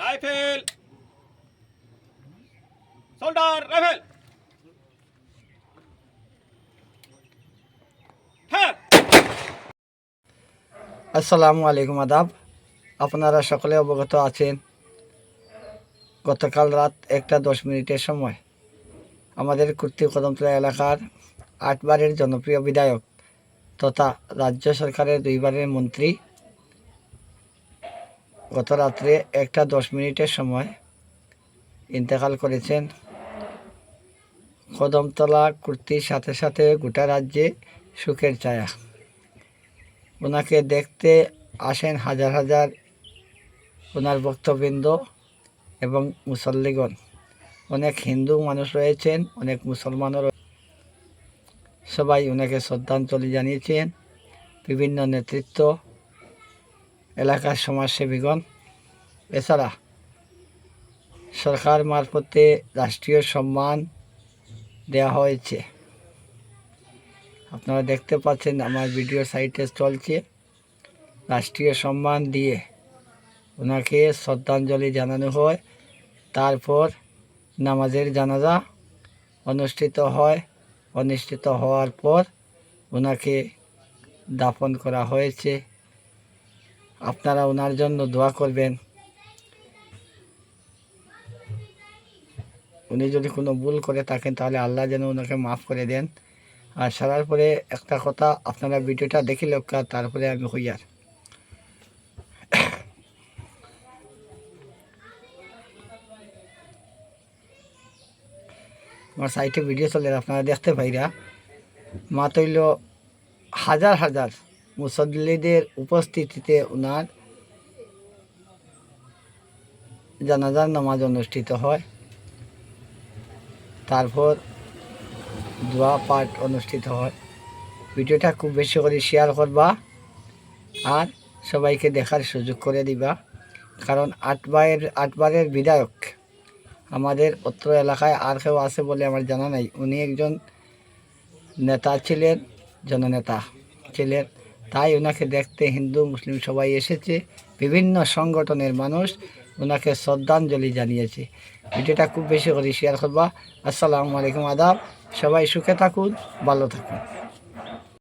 Rifle shoulder rifle আসসালামু আলাইকুম আদাব। আপনারা সকলে অবগত আছেন, গতকাল রাত 1:10 সময় আমাদের কুর্তি কদমতলা এলাকার 8বারের জনপ্রিয় বিধায়ক তথা রাজ্য সরকারের 2বারের মন্ত্রী গত রাত্রে 1:10 সময় ইন্তেকাল করেছেন। কদমতলা কুর্তির সাথে সাথে গোটা রাজ্যে শোকের ছায়া। ওনাকে দেখতে আসেন হাজার হাজার ওনার ভক্তবৃন্দ এবং মুসল্লিগণ। অনেক হিন্দু মানুষ রয়েছেন, অনেক মুসলমানও সবাই ওনাকে শ্রদ্ধাঞ্জলি জানিয়েছেন। বিভিন্ন নেতৃত্ব, এলাকার সমাজসেবীগণ, এছাড়া সরকার মারফতে রাষ্ট্রীয় সম্মান দেওয়া হয়েছে। আপনারা দেখতে পাচ্ছেন আমার ভিডিও সাইটে চলছে। রাষ্ট্রীয় সম্মান দিয়ে ওনাকে শ্রদ্ধাঞ্জলি জানানো হয়। তারপর নামাজের জানাজা অনুষ্ঠিত হয়। অনুষ্ঠিত হওয়ার পর ওনাকে দাফন করা হয়েছে। আপনারা ওনার জন্য দোয়া করবেন। উনি যদি কোনো ভুল করে থাকেন তাহলে আল্লাহ যেন ওনাকে মাফ করে দেন। আর সারার পরে একটা কথা, আপনারা ভিডিওটা দেখি লোক, তারপরে আমি হইয়ার আমার সাইটে ভিডিও চলে, আপনারা দেখতে পাইরা মা তৈল হাজার হাজার মুসল্লিদের উপস্থিতিতে ওনার জানাজার নামাজ অনুষ্ঠিত হয়। তারপর দোয়া পাঠ অনুষ্ঠিত হয়। ভিডিওটা খুব বেশি করে শেয়ার করবা আর সবাইকে দেখার সুযোগ করে দিবা, কারণ 8বারের বিধায়ক আমাদের অত্র এলাকায় আর কেউ আছে বলে আমার জানা নাই। উনি একজন নেতা ছিলেন, জননেতা ছিলেন, তাই ওনাকে দেখতে হিন্দু মুসলিম সবাই এসেছে। বিভিন্ন সংগঠনের মানুষ ওনাকে শ্রদ্ধাঞ্জলি জানিয়েছে। ভিডিওটা খুব বেশি করে শেয়ার করবা। আসসালামু আলাইকুম আদাব। সবাই সুখে থাকুন, ভালো থাকুন।